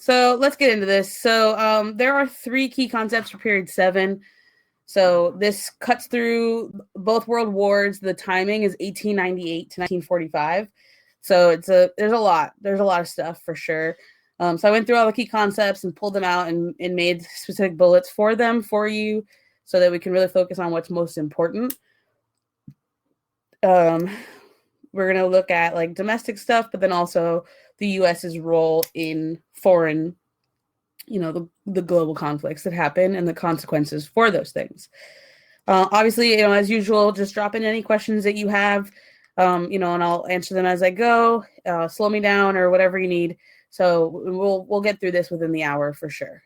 So let's get into this. So there are three key concepts for period 7. So this cuts through both world wars. The timing is 1898 to 1945. So there's a lot of stuff for sure. So I went through all the key concepts and pulled them out and made specific bullets for them for you so that we can really focus on what's most important. We're going to look at like domestic stuff, but then also the US's role in foreign, the global conflicts that happen and the consequences for those things. Obviously, as usual, just drop in any questions that you have, and I'll answer them as I go. Slow me down or whatever you need. So we'll get through this within the hour for sure.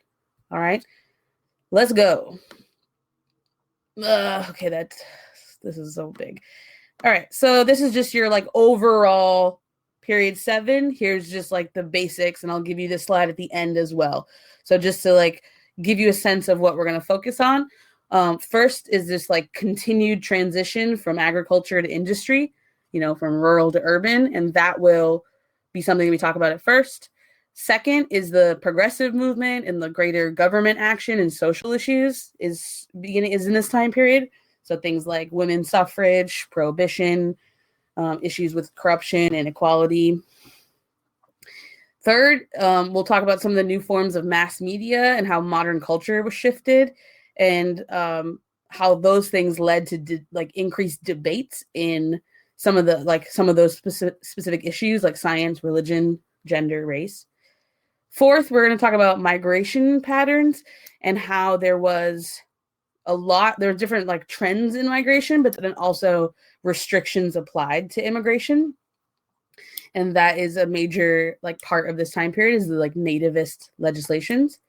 All right, let's go. Okay, this is so big. All right, so this is just your like overall period 7. Here's just like the basics, and I'll give you this slide at the end as well. So just to like give you a sense of what we're going to focus on. First is this like continued transition from agriculture to industry, from rural to urban, and that will be something we talk about at first. Second is the progressive movement and the greater government action and social issues is in this time period. So things like women's suffrage, prohibition, issues with corruption and equality. Third, we'll talk about some of the new forms of mass media and how modern culture was shifted, and how those things led to increased debates in some of those specific issues like science, religion, gender, race. Fourth, we're going to talk about migration patterns and how there were different like trends in migration, but then also restrictions applied to immigration. And that is a major part of this time period is the nativist legislations.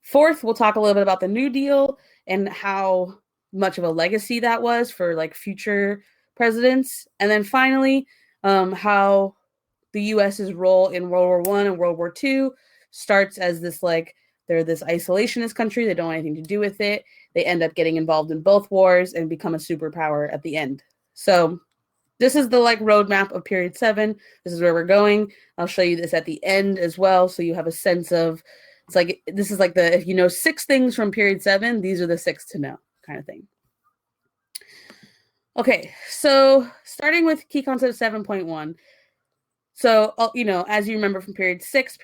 Fourth, we'll talk a little bit about the New Deal and how much of a legacy that was for future presidents. And then finally, how the US's role in World War I and World War II starts as this they're this isolationist country. They don't want anything to do with it. They end up getting involved in both wars and become a superpower at the end. So this is the roadmap of period 7. This is where we're going. I'll show you this at the end as well, so you have a sense of this is if you know 6 things from period 7, these are the 6 to know kind of thing. Okay, so starting with key concept 7.1. So as you remember from period 6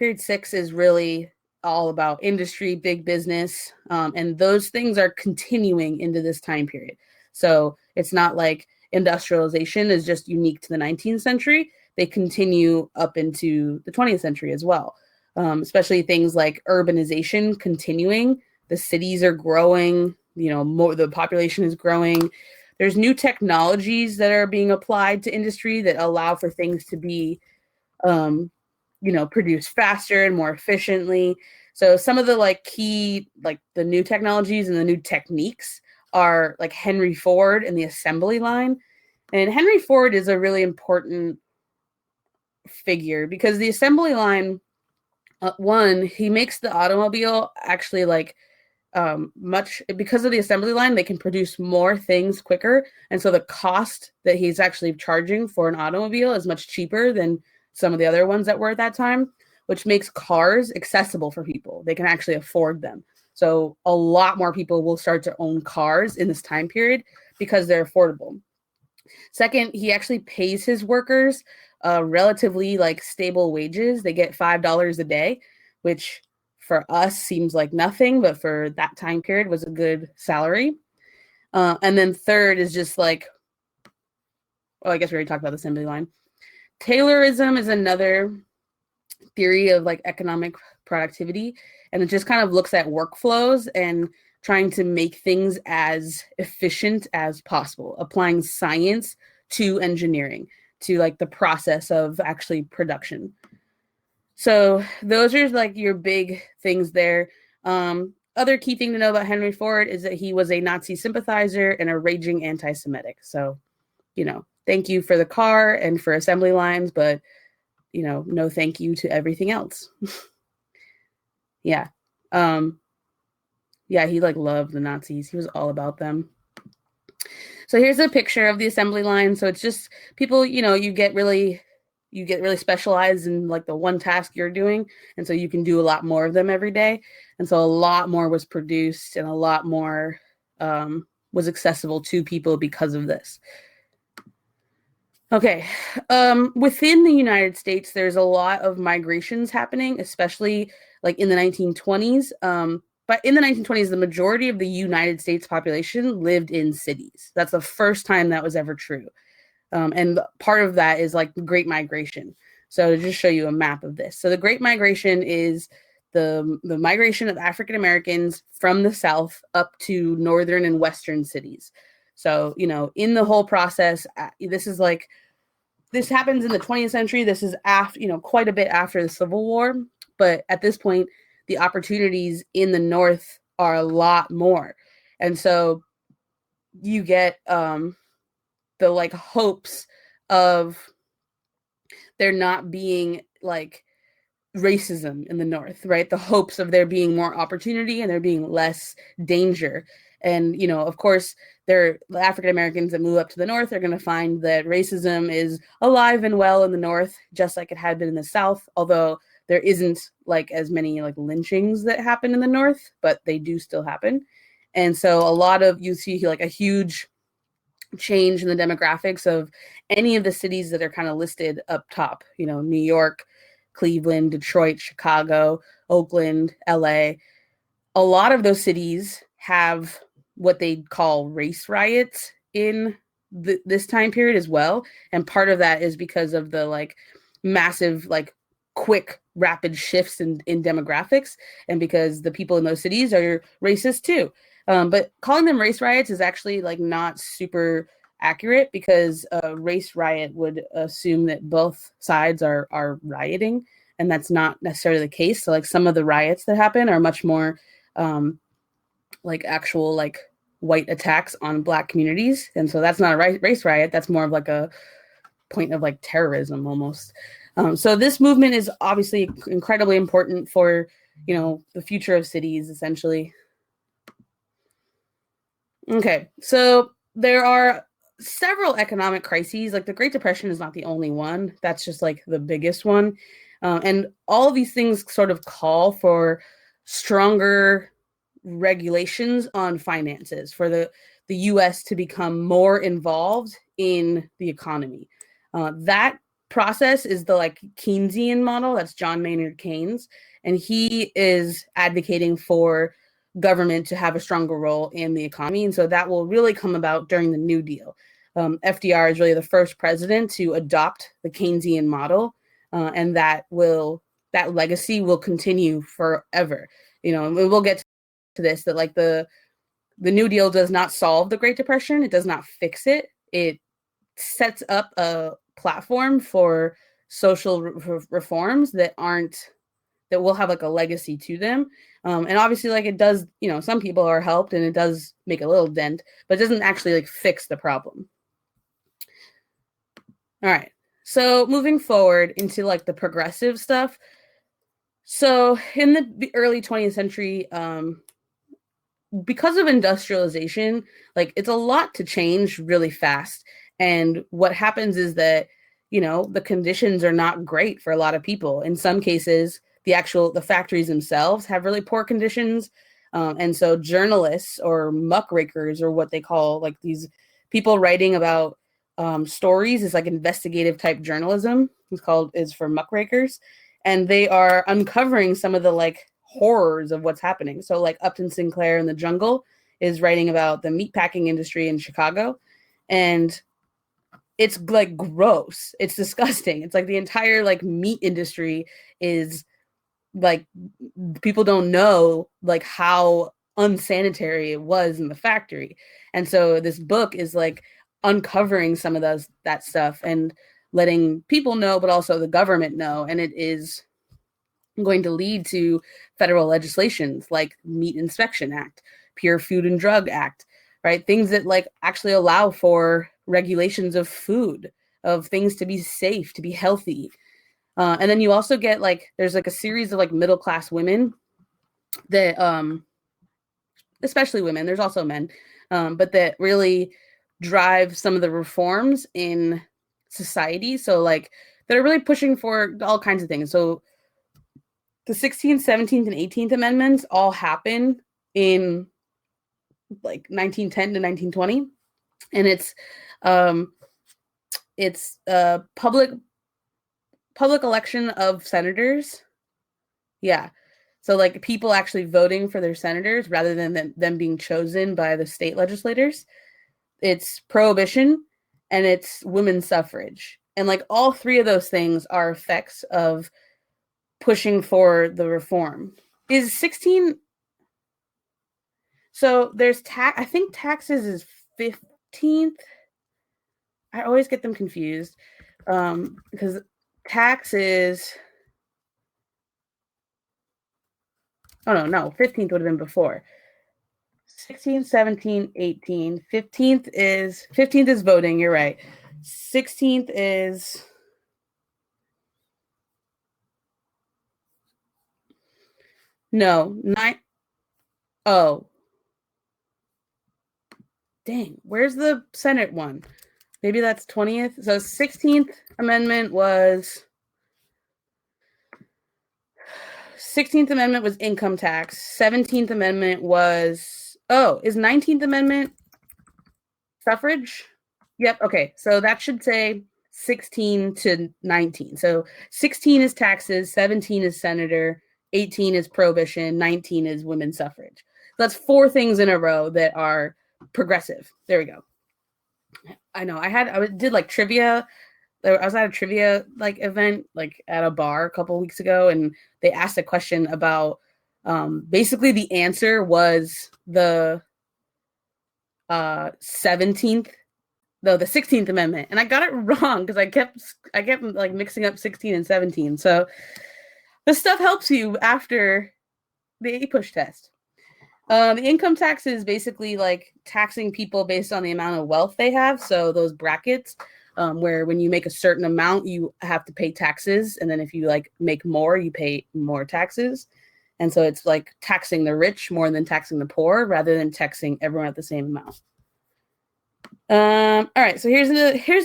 is really all about industry, big business, and those things are continuing into this time period. So it's not like industrialization is just unique to the 19th century. They continue up into the 20th century as well, especially things like urbanization continuing. The cities are growing, the population is growing. There's new technologies that are being applied to industry that allow for things to be produce faster and more efficiently. So some of the key the new technologies and the new techniques are Henry Ford and the assembly line. And Henry Ford is a really important figure because the assembly line, he makes the automobile actually much because of the assembly line, they can produce more things quicker. And so the cost that he's actually charging for an automobile is much cheaper than some of the other ones that were at that time, which makes cars accessible for people. They can actually afford them. So a lot more people will start to own cars in this time period because they're affordable. Second, he actually pays his workers relatively stable wages. They get $5 a day, which for us seems like nothing, but for that time period was a good salary. And then third is just I guess we already talked about the assembly line. Taylorism is another theory of economic productivity, and it just kind of looks at workflows and trying to make things as efficient as possible, applying science to engineering, to the process of actually production. So those are your big things there. Other key thing to know about Henry Ford is that he was a Nazi sympathizer and a raging anti-Semitic. So, thank you for the car and for assembly lines, but, no thank you to everything else. Yeah. Yeah, he loved the Nazis. He was all about them. So here's a picture of the assembly line. So it's just people, you get really, you get really specialized in like the one task you're doing, and so you can do a lot more of them every day. And so a lot more was produced, and a lot more was accessible to people because of this. Okay, within the United States, there's a lot of migrations happening, especially like in the 1920s. But in the 1920s, the majority of the United States population lived in cities. That's the first time that was ever true. And part of that is like the Great Migration. So to just show you a map of this. So the Great Migration is the migration of African Americans from the South up to northern and western cities. So, you know, in the whole process, this happens in the 20th century. This is after, you know, quite a bit after the Civil War. But at this point, the opportunities in the North are a lot more. And so you get the like hopes of there not being like racism in the North, right? The hopes of there being more opportunity and there being less danger. And, you know, of course, the African Americans that move up to the North are going to find that racism is alive and well in the North, just like it had been in the South, although there isn't like as many like lynchings that happen in the North, but they do still happen. And so a lot of, you see like a huge change in the demographics of any of the cities that are kind of listed up top, you know, New York, Cleveland, Detroit, Chicago, Oakland, LA. A lot of those cities have what they call race riots in this time period as well. And part of that is because of the like massive, like quick, rapid shifts in demographics, and because the people in those cities are racist too. But calling them race riots is actually like not super accurate, because a race riot would assume that both sides are rioting, and that's not necessarily the case. So like some of the riots that happen are much more like actual like white attacks on Black communities, and so that's not a race riot. That's more of like a point of like terrorism almost. So this movement is obviously incredibly important for, you know, the future of cities, essentially. Okay, so there are several economic crises. Like the Great Depression is not the only one. That's just like the biggest one. And all of these things sort of call for stronger regulations on finances, for the US to become more involved in the economy. That process is the like Keynesian model. That's John Maynard Keynes. And he is advocating for government to have a stronger role in the economy. And so that will really come about during the New Deal. FDR is really the first president to adopt the Keynesian model, and that legacy will continue forever. You know, and we'll get to this, that like the New Deal does not solve the Great Depression. It does not fix it. It sets up a platform for social reforms that will have like a legacy to them. And obviously like it does, you know, some people are helped and it does make a little dent, but it doesn't actually like fix the problem. All right. So moving forward into like the progressive stuff. So in the early 20th century, because of industrialization, like it's a lot to change really fast. And what happens is that, you know, the conditions are not great for a lot of people. In some cases, the factories themselves have really poor conditions. And so journalists or muckrakers, or what they call like these people writing about stories, is like investigative type journalism. Is for muckrakers. And they are uncovering some of the like horrors of what's happening. So like Upton Sinclair in The Jungle is writing about the meatpacking industry in Chicago. And it's like gross. It's disgusting. It's like the entire like meat industry is like, people don't know like how unsanitary it was in the factory. And so this book is like uncovering some of that stuff and letting people know, but also the government know. And it is going to lead to federal legislations like Meat Inspection Act, Pure Food and Drug Act, right? Things that like actually allow for regulations of food, of things to be safe, to be healthy. And then you also get like, there's like a series of like middle-class women that, especially women, there's also men, but that really drive some of the reforms in society. So like that are really pushing for all kinds of things. So the 16th, 17th, and 18th Amendments all happen in like 1910 to 1920, and it's public election of senators. Yeah. So like people actually voting for their senators rather than them being chosen by the state legislators. It's prohibition and it's women's suffrage. And like all three of those things are effects of pushing for the reform. Is 16 so there's tax, I think taxes is 15th. I always get them confused. Because tax is, oh no, 15th would have been before. 16, 17, 18. 15th is voting, you're right. 16th is no, 9. Oh. Dang, where's the Senate one? Maybe that's 20th. So 16th Amendment was 16th Amendment was income tax. 17th Amendment was, is 19th Amendment suffrage? Yep, okay. So that should say 16 to 19. So 16 is taxes, 17 is senator, 18 is prohibition, 19 is women's suffrage. That's 4 things in a row that are progressive. There we go. I know. I did like trivia. I was at a trivia like event like at a bar a couple weeks ago, and they asked a question about basically the answer was the 17th, no, the 16th Amendment, and I got it wrong because I kept like mixing up 16 and 17. So this stuff helps you after the APUSH test. The income tax is basically like taxing people based on the amount of wealth they have. So those brackets, where when you make a certain amount, you have to pay taxes. And then if you like make more, you pay more taxes. And so it's like taxing the rich more than taxing the poor rather than taxing everyone at the same amount. All right, so here's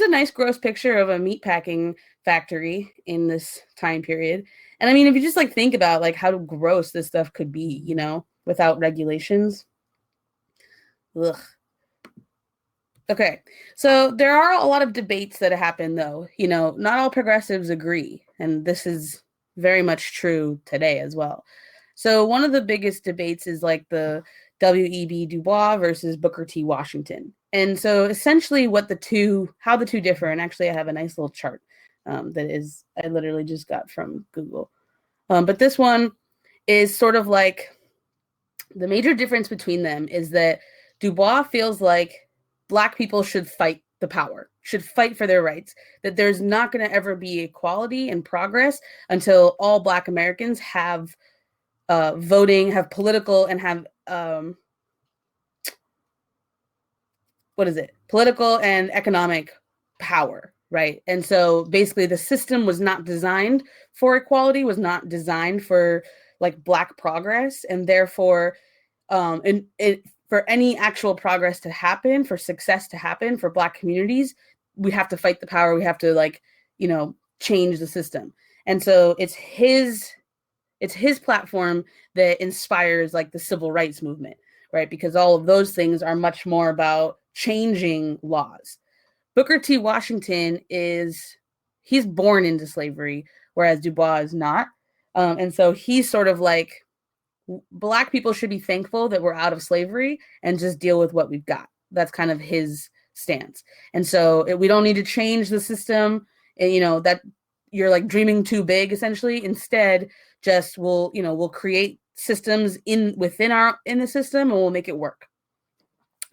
a nice gross picture of a meatpacking factory in this time period. And I mean, if you just like think about like how gross this stuff could be, you know, without regulations. Ugh. Okay, so there are a lot of debates that happen, though. You know, not all progressives agree, and this is very much true today as well. So one of the biggest debates is like the W.E.B. Du Bois versus Booker T. Washington. And so essentially how the two differ, and actually I have a nice little chart that I literally just got from Google. But this one is sort of like the major difference between them is that Du Bois feels like Black people should fight the power, should fight for their rights, that there's not going to ever be equality and progress until all Black Americans have voting, have political, and have political and economic power, right? And so basically the system was not designed for equality, was not designed for like Black progress, and therefore for any actual progress to happen, for success to happen for Black communities, we have to fight the power, we have to like, you know, change the system. And so it's his platform that inspires like the civil rights movement, right? Because all of those things are much more about changing laws. Booker T. Washington he's born into slavery, whereas Du Bois is not. And so he's sort of like, Black people should be thankful that we're out of slavery and just deal with what we've got. That's kind of his stance. And so we don't need to change the system, and, you know, that you're like dreaming too big, essentially. Instead, just we'll create systems within the system, and we'll make it work.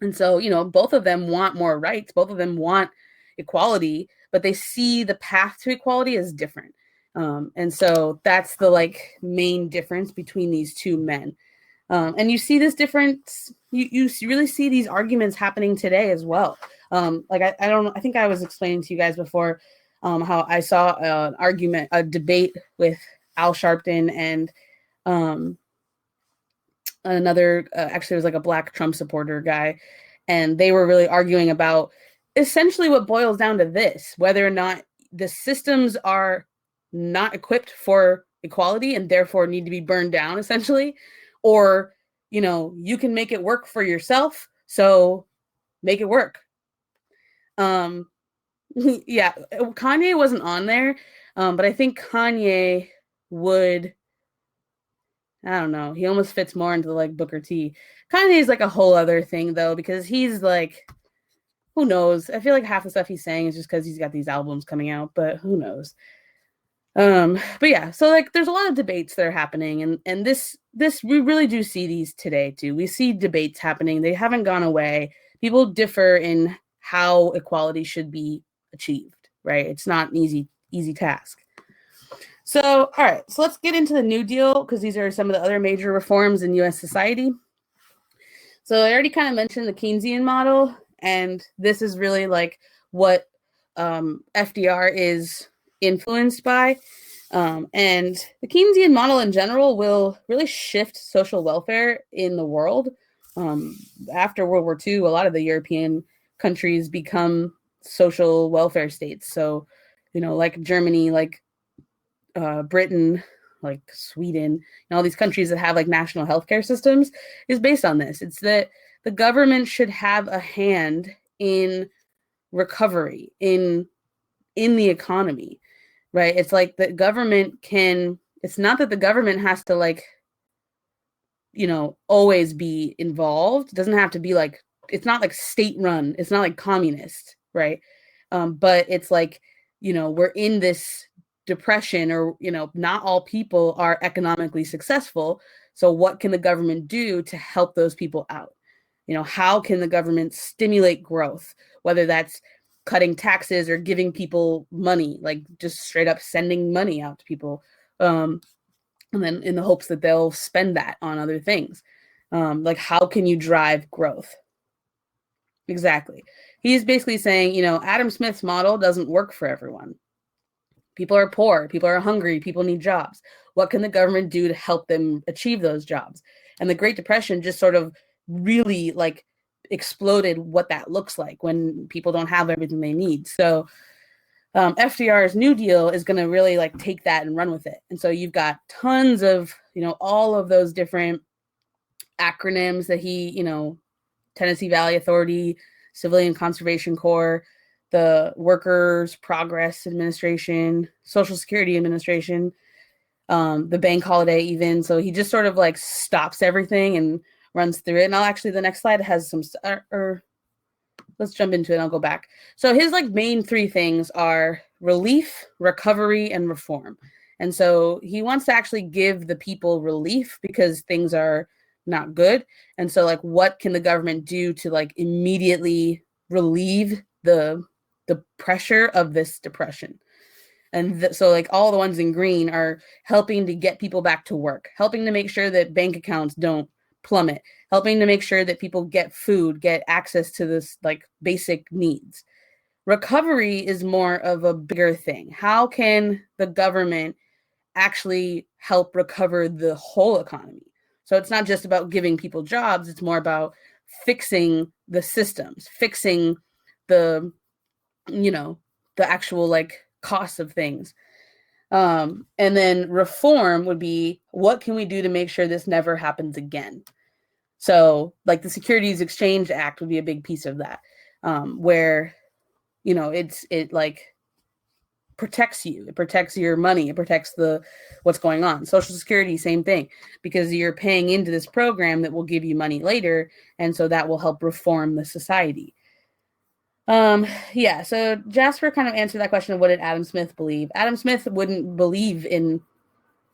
And so, you know, both of them want more rights, both of them want equality, but they see the path to equality as different. And so that's the like main difference between these two men. And you see this difference, you really see these arguments happening today as well. Like I think I was explaining to you guys before how I saw a debate with Al Sharpton and another, actually it was like a Black Trump supporter guy. And they were really arguing about essentially what boils down to this, whether or not the systems are not equipped for equality and therefore need to be burned down, essentially, or, you know, you can make it work for yourself, so make it work. Yeah, Kanye wasn't on there, but I think Kanye would, I don't know, he almost fits more into like Booker T. Kanye is like a whole other thing though, because he's like, who knows? I feel like half the stuff he's saying is just because he's got these albums coming out, but who knows? But yeah, so like there's a lot of debates that are happening, and this we really do see these today too. We see debates happening. They haven't gone away. People differ in how equality should be achieved, right? It's not an easy task. So, all right, so let's get into the New Deal, because these are some of the other major reforms in US society. So I already kind of mentioned the Keynesian model, and this is really like what FDR is influenced by. And the Keynesian model in general will really shift social welfare in the world. After World War II, a lot of the European countries become social welfare states. So, you know, like Germany, like Britain, like Sweden, and all these countries that have like national healthcare systems is based on this. It's that the government should have a hand in recovery, in the economy, right? It's like the government can, it's not that the government has to like, you know, always be involved. It doesn't have to be like, it's not like state run. It's not like communist, right? But it's like, you know, we're in this depression, or, you know, not all people are economically successful. So what can the government do to help those people out? You know, how can the government stimulate growth, whether that's cutting taxes or giving people money, like just straight up sending money out to people, and then in the hopes that they'll spend that on other things. Like, how can you drive growth? Exactly. He's basically saying, you know, Adam Smith's model doesn't work for everyone. People are poor, people are hungry, people need jobs. What can the government do to help them achieve those jobs? And the Great Depression just sort of really like exploded what that looks like when people don't have everything they need. So FDR's New Deal is going to really like take that and run with it. And so you've got tons of, you know, all of those different acronyms that he, you know, Tennessee Valley Authority, Civilian Conservation Corps, the Workers Progress Administration, Social Security Administration, the bank holiday even. So he just sort of like stops everything and runs through it. And I'll actually, the next slide has some, or let's jump into it and I'll go back. So his like main three things are relief, recovery, and reform. And so he wants to actually give the people relief because things are not good. And so like, what can the government do to like immediately relieve the pressure of this depression? And so like all the ones in green are helping to get people back to work, helping to make sure that bank accounts don't plummet, helping to make sure that people get food, get access to this like basic needs. Recovery is more of a bigger thing. How can the government actually help recover the whole economy? So it's not just about giving people jobs, it's more about fixing the systems, fixing the, you know, the actual like costs of things. And then reform would be, what can we do to make sure this never happens again? So like the Securities Exchange Act would be a big piece of that, where, you know, it like protects you, it protects your money, it protects what's going on. Social Security, same thing, because you're paying into this program that will give you money later, and so that will help reform the society. Yeah, so Jasper kind of answered that question of what did Adam Smith believe. Adam Smith wouldn't believe in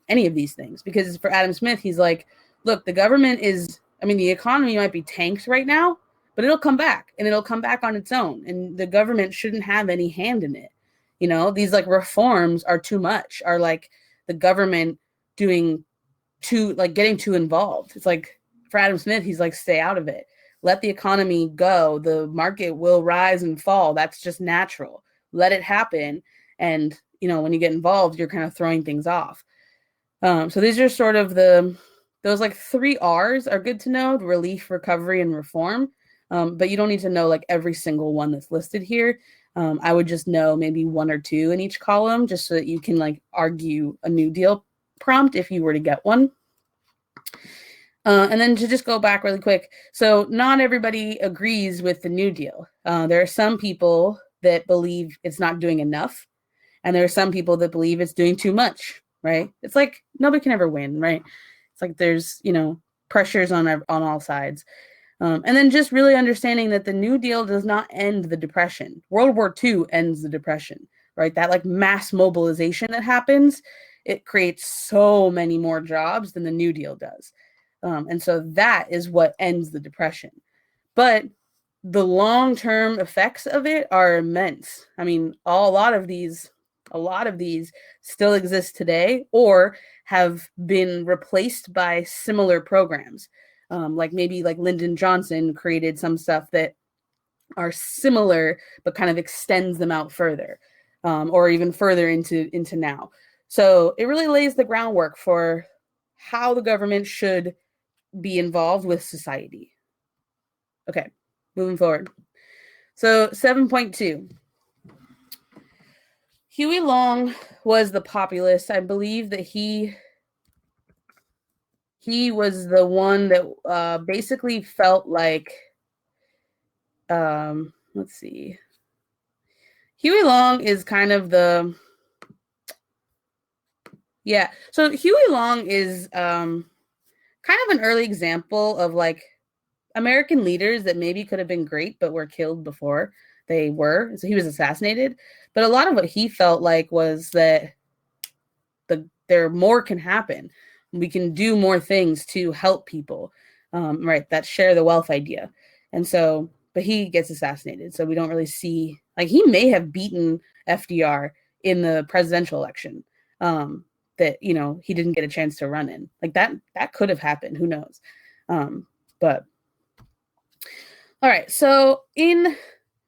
any of these things, because for Adam Smith, he's like, look, the government is, I mean, the economy might be tanked right now, but it'll come back, and it'll come back on its own, and the government shouldn't have any hand in it. You know, these like reforms are too much, are like the government doing too, like getting too involved. It's like, for Adam Smith, he's like, stay out of it. Let the economy go. The market will rise and fall. That's just natural. Let it happen. And, you know, when you get involved, you're kind of throwing things off. So these are sort of those like 3 R's are good to know: relief, recovery, and reform. But you don't need to know like every single one that's listed here. I would just know maybe one or two in each column just so that you can like argue a New Deal prompt if you were to get one. And then to just go back really quick. So not everybody agrees with the New Deal. There are some people that believe it's not doing enough. And there are some people that believe it's doing too much, right? It's like nobody can ever win, right? It's like there's, you know, pressures on all sides. And then just really understanding that the New Deal does not end the Depression. World War II ends the Depression, right? That like mass mobilization that happens, it creates so many more jobs than the New Deal does. And so that is what ends the Depression. But the long-term effects of it are immense. I mean, a lot of these still exist today or have been replaced by similar programs. Like maybe like Lyndon Johnson created some stuff that are similar, but kind of extends them out further, or even further into now. So it really lays the groundwork for how the government should be involved with society. Okay, moving forward. So 7.2. Huey Long was the populist. I believe that he was the one that basically felt like, let's see. Huey Long is kind of the, yeah. So Huey Long is kind of an early example of like American leaders that maybe could have been great, but were killed before they were. So he was assassinated. But a lot of what he felt like was that there more can happen. We can do more things to help people, right? That share the wealth idea. And so, but he gets assassinated. So we don't really see, like he may have beaten FDR in the presidential election that, you know, he didn't get a chance to run in. Like that could have happened. Who knows? But all right. So in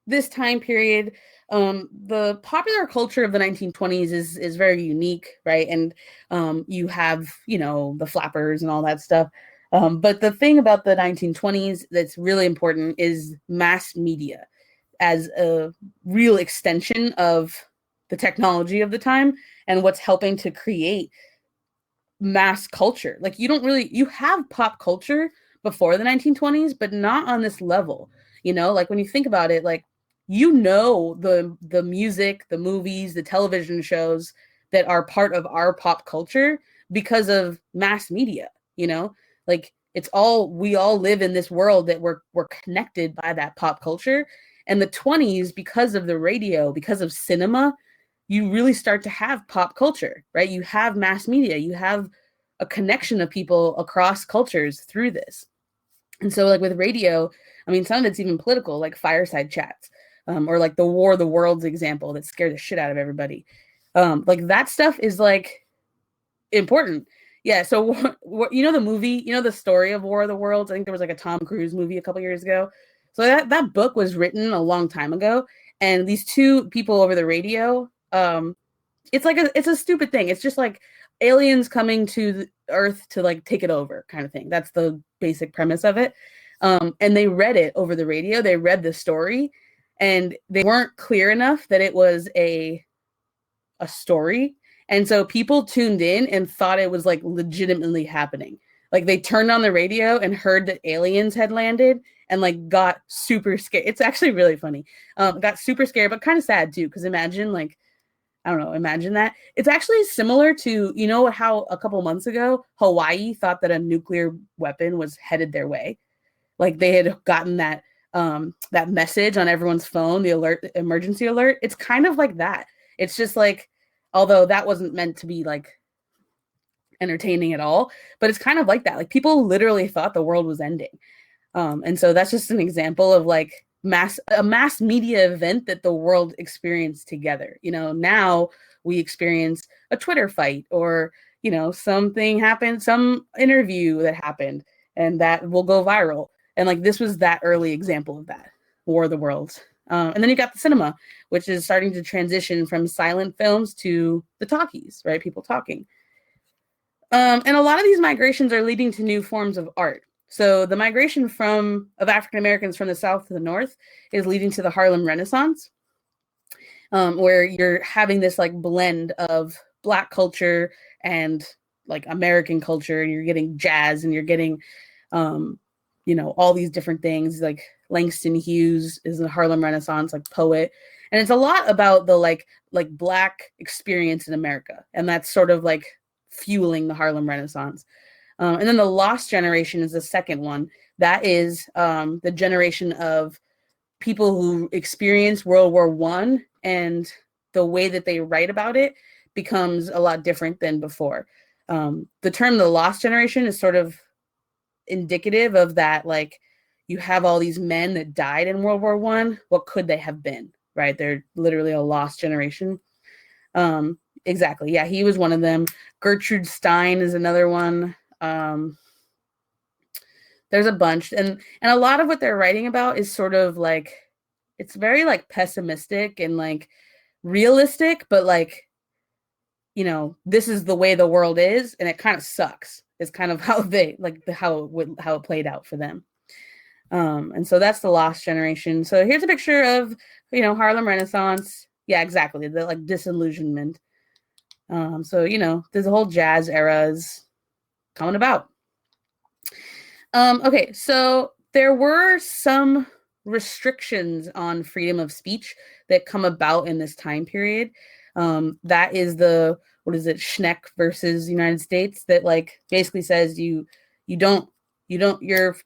this time period, the popular culture of the 1920s is very unique, right? And you have, you know, the flappers and all that stuff. But the thing about the 1920s that's really important is mass media as a real extension of the technology of the time and what's helping to create mass culture. Like you have pop culture before the 1920s, but not on this level. You know, like when you think about it, like, you know, the music, the movies, the television shows that are part of our pop culture because of mass media, you know, like we all live in this world that we're connected by that pop culture. And the 20s, because of the radio, because of cinema, you really start to have pop culture, right? You have mass media, you have a connection of people across cultures through this. And so like with radio, I mean, some of it's even political, like fireside chats, or like the War of the Worlds example that scared the shit out of everybody. Like that stuff is like important. Yeah. So you know, the movie, you know, the story of War of the Worlds, I think there was like a Tom Cruise movie a couple years ago. So that book was written a long time ago. And these two people over the radio, it's like it's a stupid thing. It's just like aliens coming to the Earth to like take it over kind of thing. That's the basic premise of it. And they read it over the radio. They read the story and they weren't clear enough that it was a story. And so people tuned in and thought it was like legitimately happening. Like they turned on the radio and heard that aliens had landed and like got super scared. It's actually really funny. Got super scared, but kind of sad too. Cause imagine like, I don't know, imagine that. It's actually similar to, you know, how a couple months ago, Hawaii thought that a nuclear weapon was headed their way. Like they had gotten that message on everyone's phone, the emergency alert. It's kind of like that. It's just like, although that wasn't meant to be like entertaining at all, but it's kind of like that. Like people literally thought the world was ending. And so that's just an example of like a mass media event that the world experienced together. You know, now we experience a Twitter fight or, you know, something happened, some interview that happened and that will go viral. And like, this was that early example of that, War of the Worlds. And then you got the cinema, which is starting to transition from silent films to the talkies, right? People talking. And a lot of these migrations are leading to new forms of art. So the migration of African Americans from the South to the North is leading to the Harlem Renaissance. where you're having this like blend of Black culture and like American culture, and you're getting jazz and you're getting, all these different things. Like Langston Hughes is a Harlem Renaissance like poet, and it's a lot about the like Black experience in America, and that's sort of like fueling the Harlem Renaissance. And then the Lost Generation is the second one. That is the generation of people who experience World War One, and the way that they write about it becomes a lot different than before. The term the Lost Generation is sort of indicative of that, like you have all these men that died in World War One. What could they have been, right? They're literally a lost generation. Exactly. Yeah, he was one of them. Gertrude Stein is another one. There's a bunch, and a lot of what they're writing about is sort of like, it's very like pessimistic and like realistic, but like, this is the way the world is, and it kind of sucks. It's kind of how they like how it played out for them. And so that's the Lost Generation. So here's a picture of Harlem Renaissance. Yeah, exactly, the like disillusionment. So there's a whole jazz era is coming about. Okay, so there were some restrictions on freedom of speech that come about in this time period. That is the, what is it, Schneck versus United States, that like basically says you don't your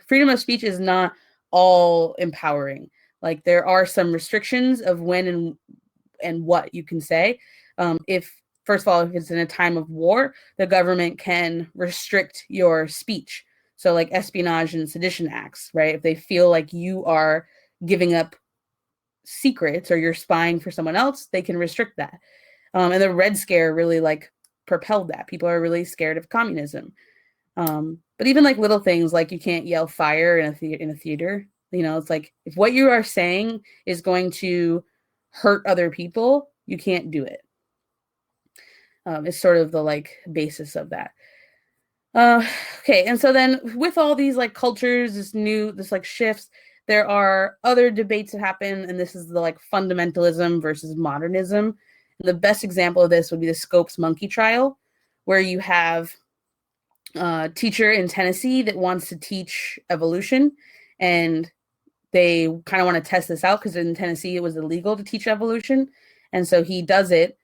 freedom of speech is not all empowering. Like there are some restrictions of when and what you can say. If first of all, if it's in a time of war, the government can restrict your speech. So like espionage and sedition acts, right? If they feel like you are giving up secrets or you're spying for someone else, they can restrict that. And the Red Scare really like propelled that. People are really scared of communism. But even like little things like you can't yell fire in a theater. It's like if what you are saying is going to hurt other people, you can't do it. It's sort of the like basis of that. Okay, and so then with all these like cultures, this like shifts, there are other debates that happen, and this is the like fundamentalism versus modernism. And the best example of this would be the Scopes monkey trial, where you have a teacher in Tennessee that wants to teach evolution, and they kind of want to test this out because in Tennessee it was illegal to teach evolution, and so he does it.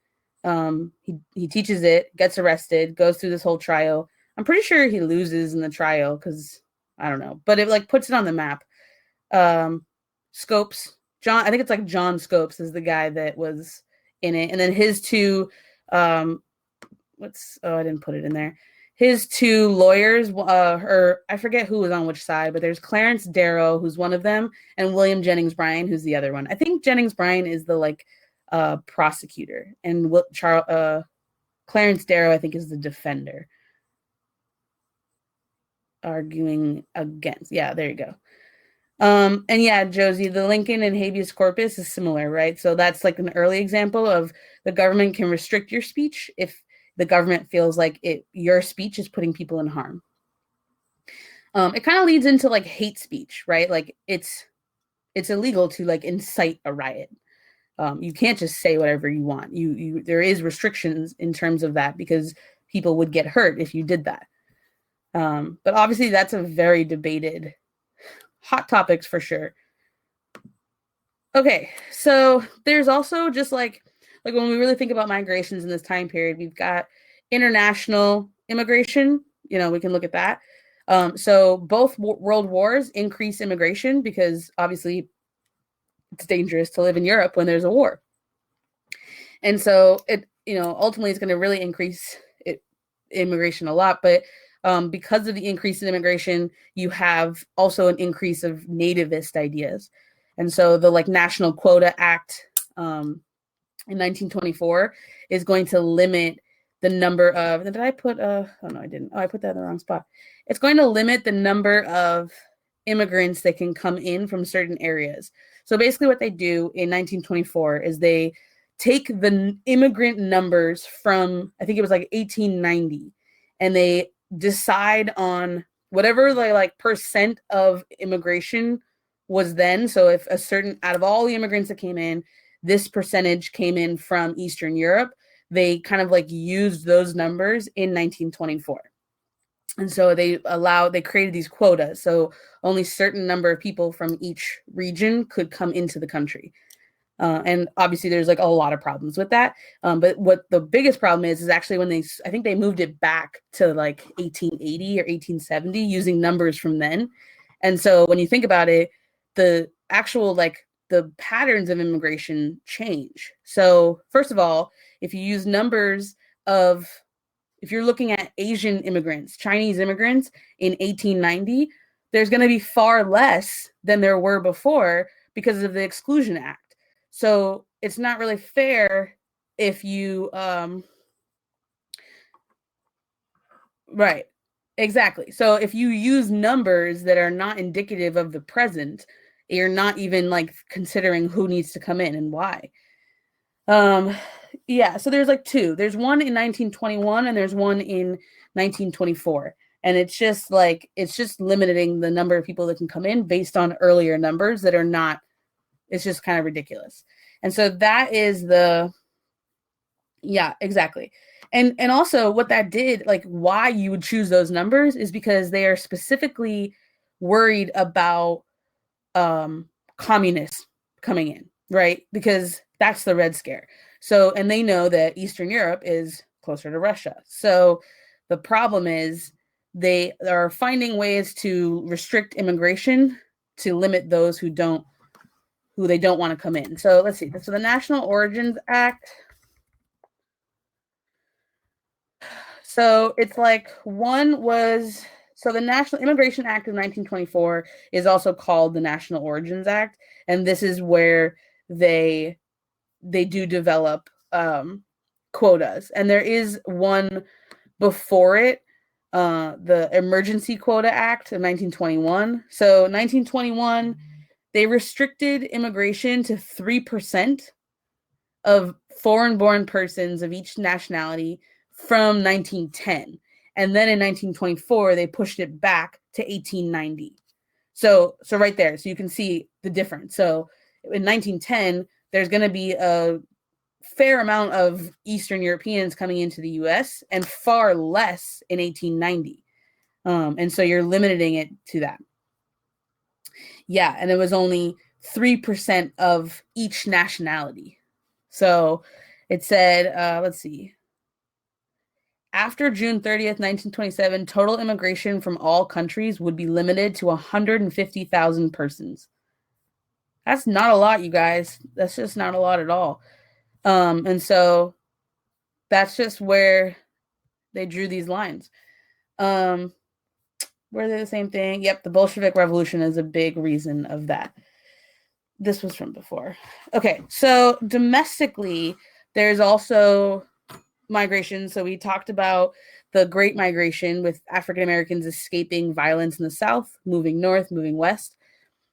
He teaches it, gets arrested, goes through this whole trial. I'm pretty sure he loses in the trial because I don't know, but it like puts it on the map. Scopes, I think it's like John Scopes is the guy that was in it, and then his two, I didn't put it in there. His two lawyers, or I forget who was on which side, but there's Clarence Darrow, who's one of them, and William Jennings Bryan, who's the other one. I think Jennings Bryan is the like prosecutor, and Clarence Darrow, I think, is the defender. Arguing against. Yeah, there you go. And yeah, Josie, the Lincoln and habeas corpus is similar, right? So that's like an early example of the government can restrict your speech if the government feels like your speech is putting people in harm. It kind of leads into like hate speech, right? Like it's illegal to like incite a riot. You can't just say whatever you want. There is restrictions in terms of that because people would get hurt if you did that. But obviously that's a very debated hot topics for sure. Okay, so there's also just like when we really think about migrations in this time period, we've got international immigration. We can look at that. So both world wars increase immigration because obviously it's dangerous to live in Europe when there's a war. And so it, ultimately it's going to really increase immigration a lot. But because of the increase in immigration, you have also an increase of nativist ideas. And so the like National Quota Act in 1924 is going to limit the number of, did I put, oh no, I didn't. Oh, I put that in the wrong spot. It's going to limit the number of immigrants that can come in from certain areas. So basically what they do in 1924 is they take the immigrant numbers from, I think it was like 1890, and they decide on whatever the like percent of immigration was then. So if a certain, out of all the immigrants that came in, this percentage came in from Eastern Europe, they kind of like used those numbers in 1924. And so they created these quotas. So only certain number of people from each region could come into the country. And obviously there's like a lot of problems with that. But what the biggest problem is actually when I think they moved it back to like 1880 or 1870 using numbers from then. And so when you think about it, the actual like the patterns of immigration change. So first of all, if you use numbers if you're looking at Asian immigrants, Chinese immigrants in 1890, there's going to be far less than there were before because of the Exclusion Act. So it's not really fair if you, right, exactly. So if you use numbers that are not indicative of the present, you're not even like considering who needs to come in and why. Yeah, so there's like two. There's one in 1921 and there's one in 1924. And it's just limiting the number of people that can come in based on earlier numbers that are not, it's just kind of ridiculous. And so that is yeah, exactly. And also what that did, like why you would choose those numbers is because they are specifically worried about communists coming in, right? Because that's the Red Scare. So, and they know that Eastern Europe is closer to Russia. So the problem is they are finding ways to restrict immigration to limit those who they don't want to come in. So let's see. So the National Origins Act. So it's like so the National Immigration Act of 1924 is also called the National Origins Act. And this is where they do develop quotas. And there is one before it, the Emergency Quota Act of 1921. So 1921, they restricted immigration to 3% of foreign-born persons of each nationality from 1910. And then in 1924, they pushed it back to 1890. So right there, so you can see the difference. So in 1910, there's going to be a fair amount of Eastern Europeans coming into the US and far less in 1890. And so you're limiting it to that. Yeah, and it was only 3% of each nationality. So it said, let's see. After June 30th, 1927, total immigration from all countries would be limited to 150,000 persons. That's not a lot, you guys. That's just not a lot at all. And so that's just where they drew these lines. Were they the same thing? Yep, the Bolshevik Revolution is a big reason of that. This was from before. Okay, so domestically, there's also migration. So we talked about the Great Migration with African Americans escaping violence in the South, moving north, moving west.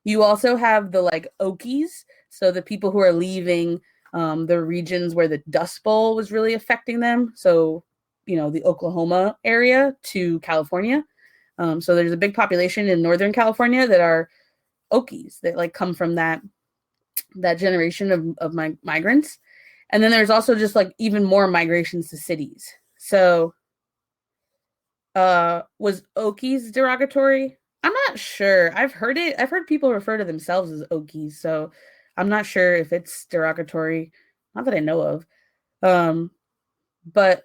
You also have the like Okies, so the people who are leaving the regions where the Dust Bowl was really affecting them. So, the Oklahoma area to California. So there's a big population in Northern California that are Okies that like come from that generation of migrants. And then there's also just like even more migrations to cities. So was Okies derogatory? I'm not sure. I've heard people refer to themselves as Okies, so I'm not sure if it's derogatory. Not that I know of. But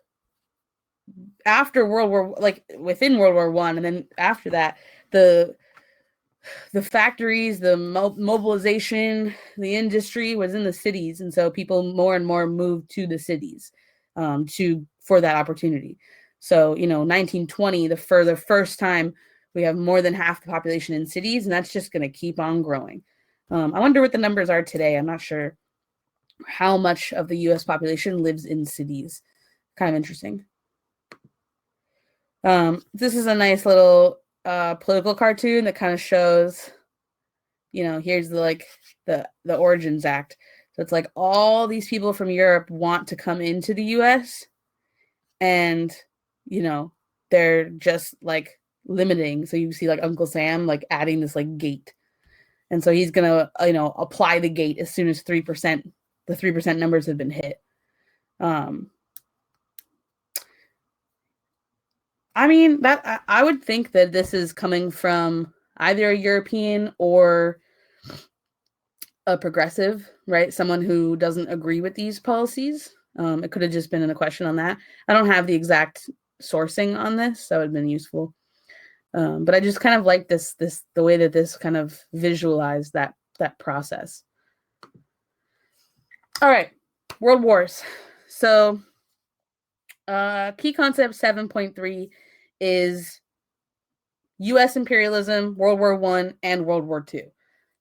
after within World War I, and then after that, the factories, the mobilization, the industry was in the cities, and so people more and more moved to the cities for that opportunity. So 1920, the first time we have more than half the population in cities, and that's just going to keep on growing. I wonder what the numbers are today. I'm not sure how much of the U.S. population lives in cities. Kind of interesting. This is a nice little political cartoon that kind of shows, here's the Origins Act. So it's like all these people from Europe want to come into the U.S. and, they're just like limiting. So you see like Uncle Sam like adding this like gate. And so he's going to, apply the gate as soon as 3% the 3% numbers have been hit. I mean, that I would think that this is coming from either a European or a progressive, right? Someone who doesn't agree with these policies. It could have just been a question on that. I don't have the exact sourcing on this, so it would have been useful. But I just kind of like the way that this kind of visualized that process. All right, World Wars. So key concept 7.3 is U.S. imperialism, World War I, and World War II.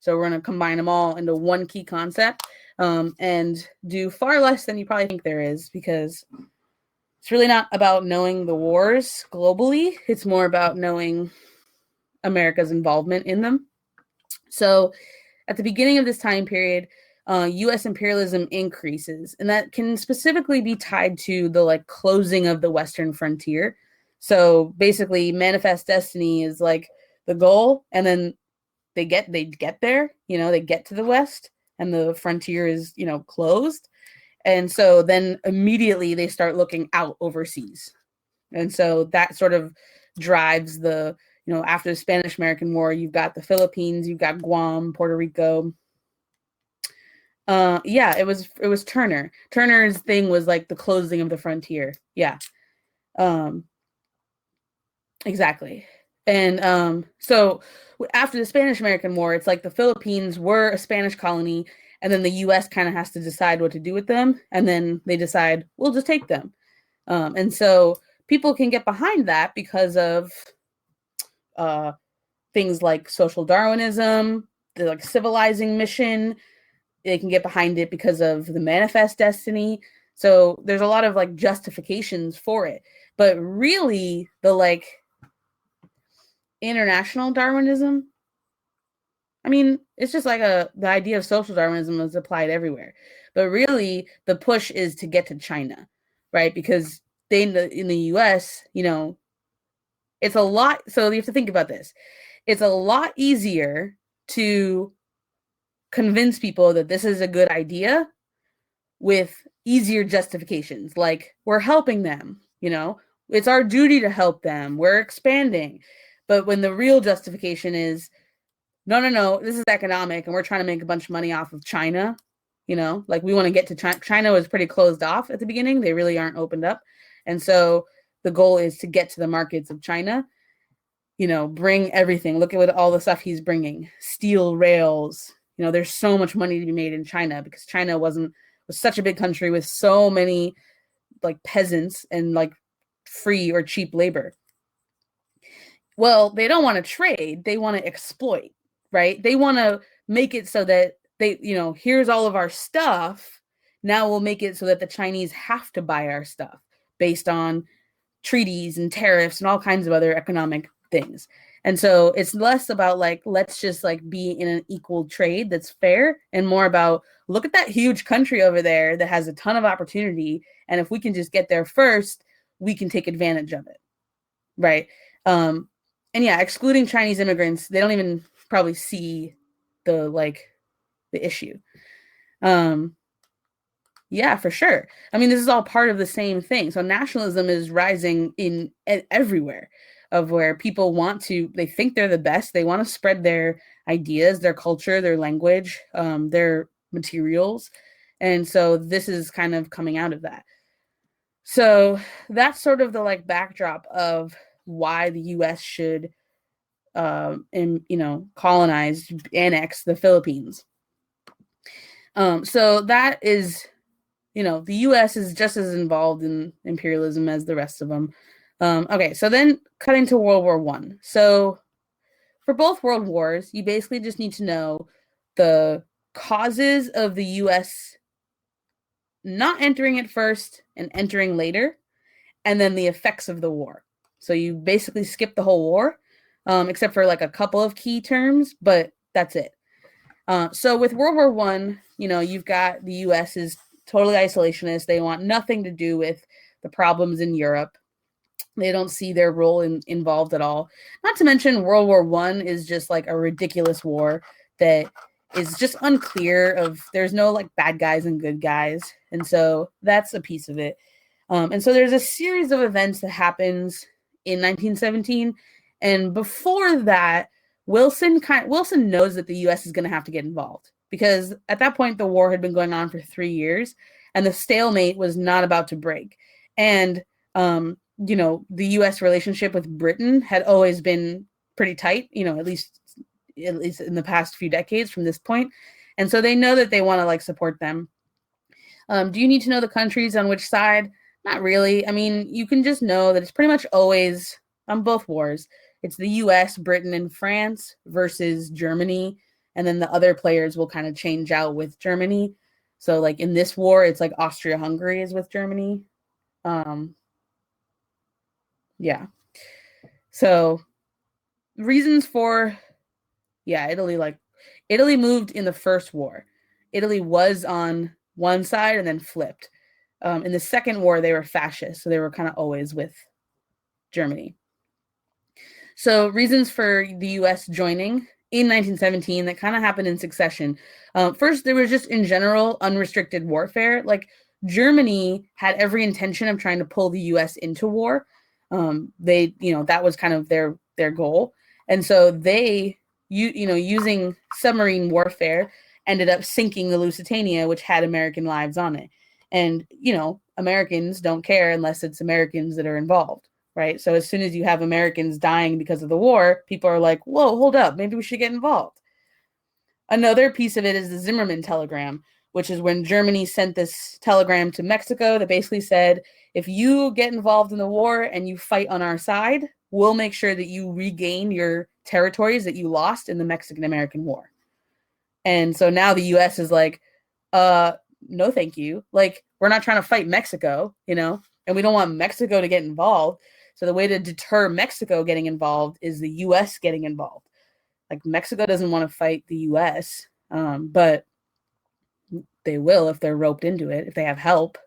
So we're going to combine them all into one key concept and do far less than you probably think there is, because it's really not about knowing the wars globally. It's more about knowing America's involvement in them. So at the beginning of this time period, U.S. imperialism increases, and that can specifically be tied to the closing of the Western frontier. So basically, manifest destiny is the goal, and then they get there, they get to the West, and the frontier is closed, and so then immediately they start looking out overseas, and so that sort of drives the after the Spanish-American War, you've got the Philippines, you've got Guam, Puerto Rico. Yeah, it was Turner. Turner's thing was the closing of the frontier. Yeah. Exactly. And so after the Spanish-American War, it's the Philippines were a Spanish colony, and then the U.S. kind of has to decide what to do with them, and then they decide, we'll just take them. And so people can get behind that because of things like social Darwinism, the civilizing mission. They can get behind it because of the manifest destiny. So there's a lot of justifications for it. But really, the international Darwinism, I mean, it's just the idea of social Darwinism is applied everywhere. But really, the push is to get to China, right? Because they in the US, it's a lot. So you have to think about this. It's a lot easier to convince people that this is a good idea with easier justifications, we're helping them, it's our duty to help them, we're expanding. But when the real justification is no, this is economic and we're trying to make a bunch of money off of China, we want to get to China. China was pretty closed off at the beginning. They really aren't opened up. And so the goal is to get to the markets of China, bring everything. Look at what all the stuff he's bringing, steel rails. There's so much money to be made in China because China was such a big country with so many peasants and free or cheap labor. Well, they don't want to trade. They want to exploit, right? They want to make it so that they, here's all of our stuff. Now we'll make it so that the Chinese have to buy our stuff based on treaties and tariffs and all kinds of other economic things. And so it's less about let's just be in an equal trade that's fair, and more about look at that huge country over there that has a ton of opportunity, and if we can just get there first, we can take advantage of it, right? And yeah, excluding Chinese immigrants, they don't even probably see the issue. Yeah, for sure. I mean, this is all part of the same thing. So nationalism is rising in everywhere, of where people they think they're the best. They want to spread their ideas, their culture, their language, their materials. And so this is kind of coming out of that. So that's sort of the backdrop of why the U.S. should, colonize, annex the Philippines. So that is, the U.S. is just as involved in imperialism as the rest of them. Okay, so then cutting to World War I. So for both world wars, you basically just need to know the causes of the U.S. not entering it first and entering later, and then the effects of the war. So you basically skip the whole war, except for a couple of key terms, but that's it. So with World War I, you've got the U.S. is totally isolationist. They want nothing to do with the problems in Europe. They don't see their role involved at all. Not to mention World War I is just a ridiculous war that is just unclear. There's no like bad guys and good guys, and so that's a piece of it. And so there's a series of events that happens in 1917, and before that, Wilson knows that the U.S. is going to have to get involved, because at that point the war had been going on for 3 years, and the stalemate was not about to break. And the U.S. relationship with Britain had always been pretty tight, at least in the past few decades from this point. And so they know that they want to like support them. Do you need to know the countries on which side? Not really. I mean, you can just know that it's pretty much always on both wars. It's the US, Britain, and France versus Germany. And then the other players will kind of change out with Germany. So like in this war, it's like Austria-Hungary is with Germany. Yeah. So reasons for, Italy moved in the first war. Italy was on one side and then flipped. In the second war, they were fascist, so they were kind of always with Germany. So reasons for the U.S. joining in 1917 that kind of happened in succession. First, there was just in general unrestricted warfare. Like Germany had every intention of trying to pull the U.S. into war. That was kind of their goal, and so they, using submarine warfare, ended up sinking the Lusitania, which had American lives on it. And, Americans don't care unless it's Americans that are involved, right? So as soon as you have Americans dying because of the war, people are like, whoa, hold up, maybe we should get involved. Another piece of it is the Zimmerman telegram, which is when Germany sent this telegram to Mexico that basically said, if you get involved in the war and you fight on our side, we'll make sure that you regain your territories that you lost in the Mexican-American War. And so now the U.S. is like, no, thank you. Like, we're not trying to fight Mexico, and we don't want Mexico to get involved. So the way to deter Mexico getting involved is the U.S. getting involved. Like, Mexico doesn't want to fight the U.S., but they will if they're roped into it, if they have help.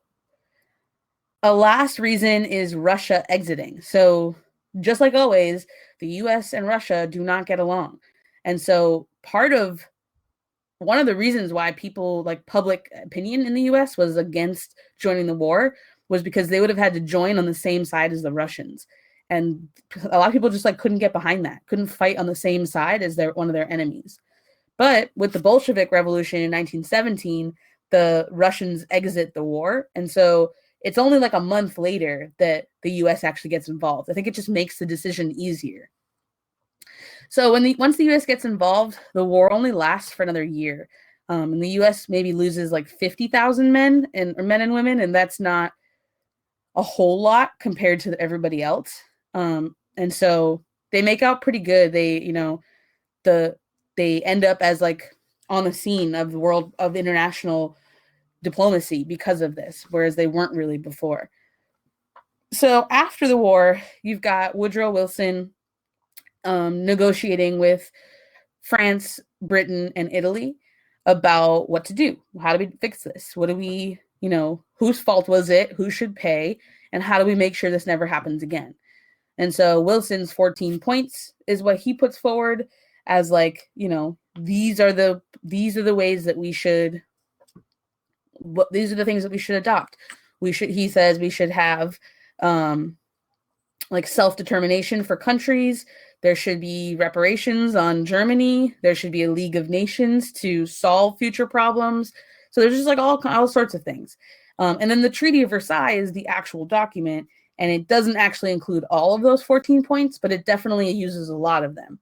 A last reason is Russia exiting. So just like always, the U.S. and Russia do not get along. And so one of the reasons why people, like public opinion in the U.S. was against joining the war was because they would have had to join on the same side as the Russians. And a lot of people just like couldn't get behind that, couldn't fight on the same side as one of their enemies. But with the Bolshevik Revolution in 1917, the Russians exit the war. And so it's only like a month later that the U.S. actually gets involved. I think it just makes the decision easier. So once the U.S. gets involved, the war only lasts for another year. And the U.S. maybe loses like 50,000 men and women, and that's not a whole lot compared to everybody else. And so they make out pretty good. They end up as like on the scene of the world of international diplomacy because of this, whereas they weren't really before. So after the war, you've got Woodrow Wilson negotiating with France, Britain, and Italy about what to do. How do we fix this? What do we, whose fault was it? Who should pay? And how do we make sure this never happens again? And so Wilson's 14 points is what he puts forward as like, these are the ways that we should, these are the things that we should adopt. He says we should have like self-determination for countries. There should be reparations on Germany. There should be a League of Nations to solve future problems. So there's just like all sorts of things. And then the Treaty of Versailles is the actual document, and it doesn't actually include all of those 14 points, but it definitely uses a lot of them.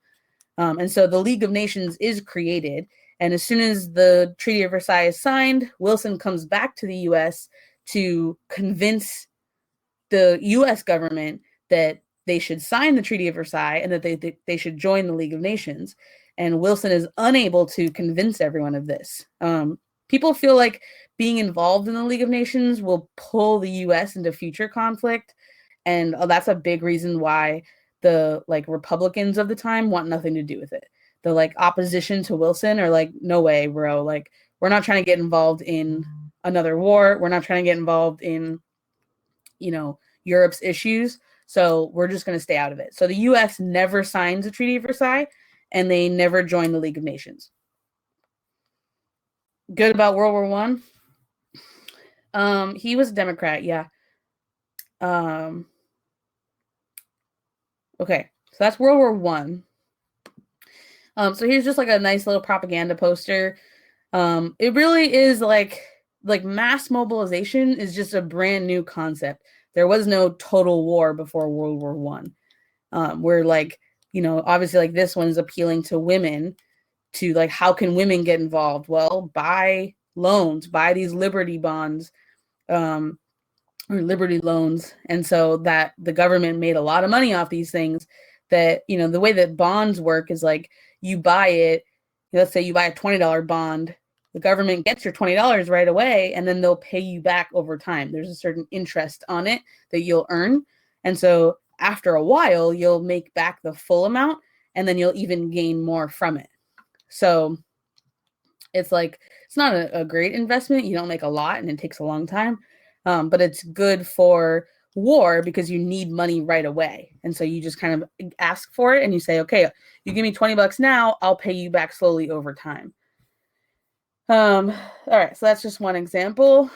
And so the League of Nations is created, and as soon as the Treaty of Versailles is signed, Wilson comes back to the U.S. to convince the U.S. government that they should sign the Treaty of Versailles and that they should join the League of Nations. And Wilson is unable to convince everyone of this. People feel like being involved in the League of Nations will pull the U.S. into future conflict. And that's a big reason why the like Republicans of the time want nothing to do with it. The like opposition to Wilson are like, no way, bro. Like, we're not trying to get involved in another war. We're not trying to get involved in, Europe's issues. So we're just going to stay out of it. So the U.S. never signs the Treaty of Versailles, and they never join the League of Nations. Good about World War One. He was a Democrat, yeah. Okay, so that's World War One. So here's just like a nice little propaganda poster. It really is like mass mobilization is just a brand new concept. There was no total war before World War One. Where like, obviously like this one is appealing to women, to like, how can women get involved? Well, buy loans, buy these Liberty bonds, or Liberty loans. And so that the government made a lot of money off these things. That, the way that bonds work is like, you buy it, let's say you buy a $20 bond, the government gets your $20 right away, and then they'll pay you back over time. There's a certain interest on it that you'll earn. And so after a while, you'll make back the full amount, and then you'll even gain more from it. So it's like, it's not a great investment. You don't make a lot, and it takes a long time. But it's good for war because you need money right away. And so you just kind of ask for it and you say, okay, you give me $20 now, I'll pay you back slowly over time. All right, so that's just one example.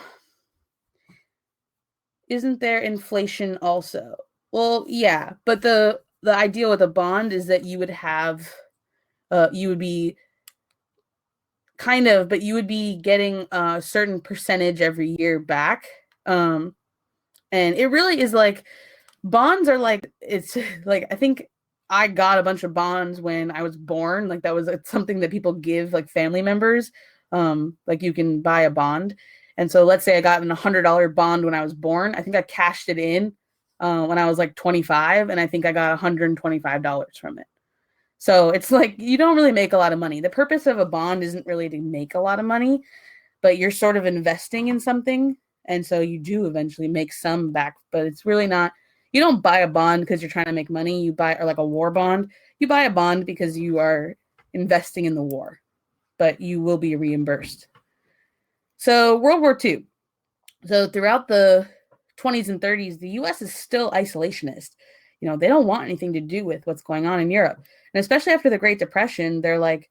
Isn't there inflation also? Well, yeah, but the idea with a bond is that you would have, you would be but you would be getting a certain percentage every year back. And it really is like, bonds are like, it's like, I think I got a bunch of bonds when I was born. Like that was something that people give like family members. Like you can buy a bond. And so let's say I got an $100 bond when I was born. I think I cashed it in when I was like 25, and I think I got $125 from it. So it's like, you don't really make a lot of money. The purpose of a bond isn't really to make a lot of money, but you're sort of investing in something. And so you do eventually make some back, but it's really not, you don't buy a bond because you're trying to make money. You buy, or like a war bond, you buy a bond because you are investing in the war, but you will be reimbursed. So World War II. So throughout the 20s and 30s, the US is still isolationist. They don't want anything to do with what's going on in Europe. And especially after the Great Depression, they're like,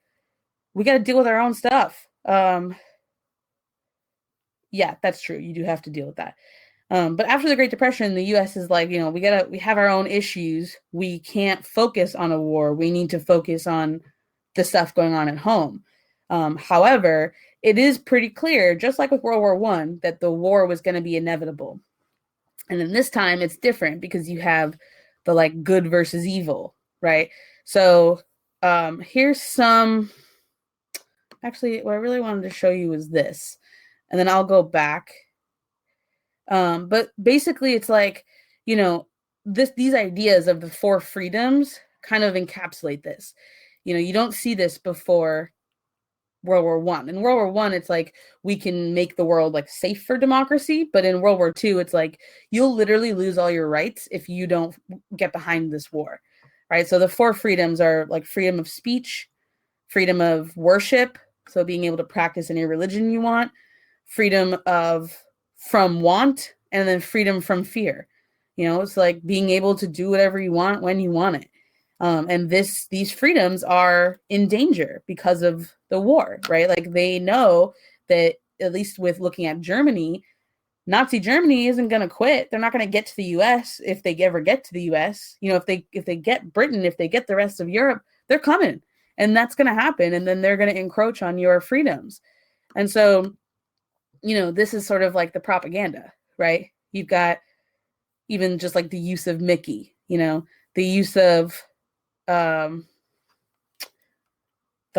we got to deal with our own stuff. Yeah, that's true. You do have to deal with that. But after the Great Depression, the U.S. is like, we have our own issues. We can't focus on a war. We need to focus on the stuff going on at home. However, it is pretty clear, just like with World War I, that the war was going to be inevitable. And then this time it's different because you have the like good versus evil, right? So here's some, actually, what I really wanted to show you is this, and then I'll go back. But basically it's like, these ideas of the four freedoms kind of encapsulate this. You don't see this before World War One. In World War One, it's like, we can make the world like safe for democracy. But in World War II, it's like, you'll literally lose all your rights if you don't get behind this war, right? So the four freedoms are like freedom of speech, freedom of worship, so being able to practice any religion you want, freedom from want, and then freedom from fear. It's like being able to do whatever you want when you want it. And these freedoms are in danger because of the war, right? Like they know that, at least with looking at Germany, Nazi Germany isn't going to quit. They're not going to get to the U.S. if they ever get to the U.S. If they get Britain, if they get the rest of Europe, they're coming, and that's going to happen. And then they're going to encroach on your freedoms. And so, this is sort of like the propaganda, right? You've got even just like the use of Mickey, the use of the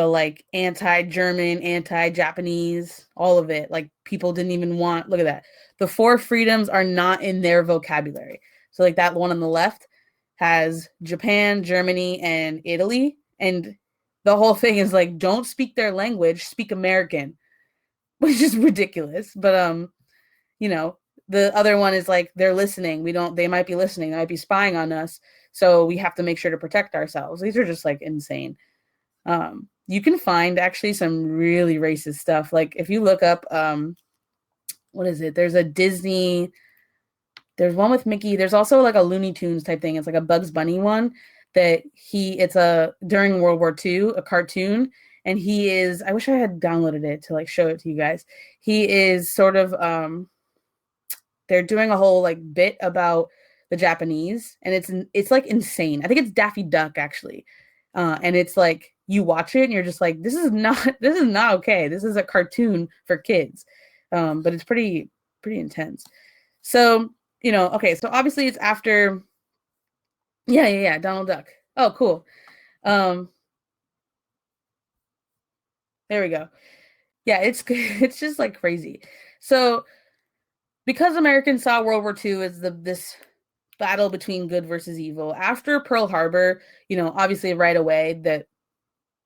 like anti-German, anti-Japanese, all of it. Like people didn't even want, look at that. The four freedoms are not in their vocabulary. So like that one on the left has Japan, Germany, and Italy. And the whole thing is like, don't speak their language, speak American, which is ridiculous. But, the other one is like, they're listening. They might be listening. They might be spying on us. So we have to make sure to protect ourselves. These are just like insane. You can find actually some really racist stuff. Like if you look up, what is it? There's one with Mickey. There's also like a Looney Tunes type thing. It's like a Bugs Bunny one that during World War II, a cartoon, and he is, I wish I had downloaded it to like show it to you guys. He is sort of they're doing a whole like bit about the Japanese, and it's like insane. I think it's Daffy Duck actually. And it's like you watch it and you're just like, this is not okay. This is a cartoon for kids. But it's pretty intense. So, okay, so obviously it's after yeah, Donald Duck. Oh, cool. There we go. Yeah, it's just like crazy. So because Americans saw World War II as this battle between good versus evil, after Pearl Harbor, obviously right away that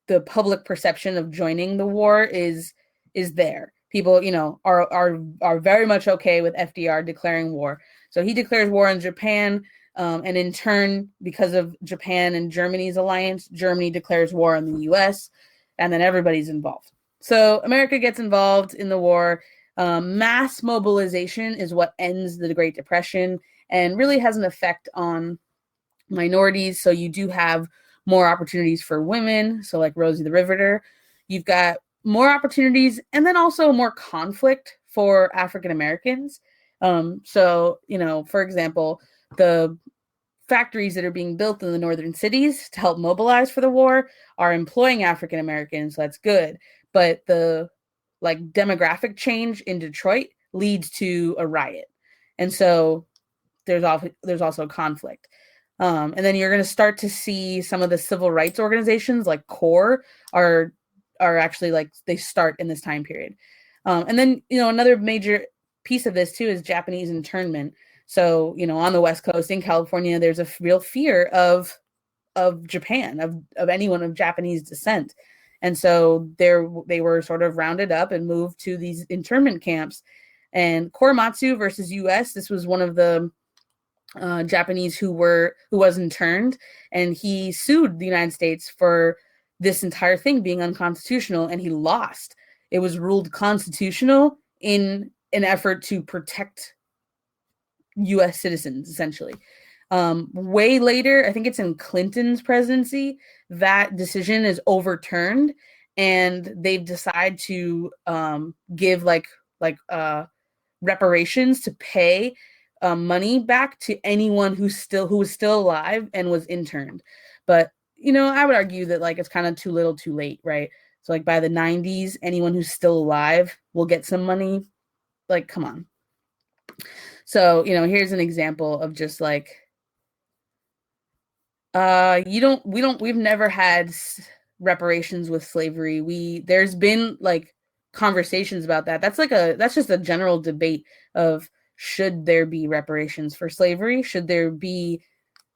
the public perception of joining the war is there. People, are very much okay with FDR declaring war. So he declares war on Japan, and in turn, because of Japan and Germany's alliance, Germany declares war on the US, and then everybody's involved. So America gets involved in the war. Mass mobilization is what ends the Great Depression and really has an effect on minorities. So you do have more opportunities for women. So like Rosie the Riveter, you've got more opportunities and then also more conflict for African Americans. So, for example, the factories that are being built in the northern cities to help mobilize for the war are employing African Americans. So that's good. But the like demographic change in Detroit leads to a riot. And so there's also conflict. And then you're going to start to see some of the civil rights organizations like CORE are actually like they start in this time period. And then, another major piece of this too is Japanese internment. So, on the West Coast in California, there's a real fear of Japan, of anyone of Japanese descent. And so they were sort of rounded up and moved to these internment camps. And Korematsu versus US, this was one of the Japanese who was interned, and he sued the United States for this entire thing being unconstitutional, and he lost. It was ruled constitutional in an effort to protect US citizens, essentially. Way later, I think it's in Clinton's presidency, that decision is overturned, and they've decided to give like reparations to pay money back to anyone who was still alive and was interned. But I would argue that like it's kind of too little, too late, right? So like by the 90s, anyone who's still alive will get some money. Like, come on. So here's an example of just like we've never had reparations with slavery. There's been like conversations about that. That's just a general debate of, should there be reparations for slavery? Should there be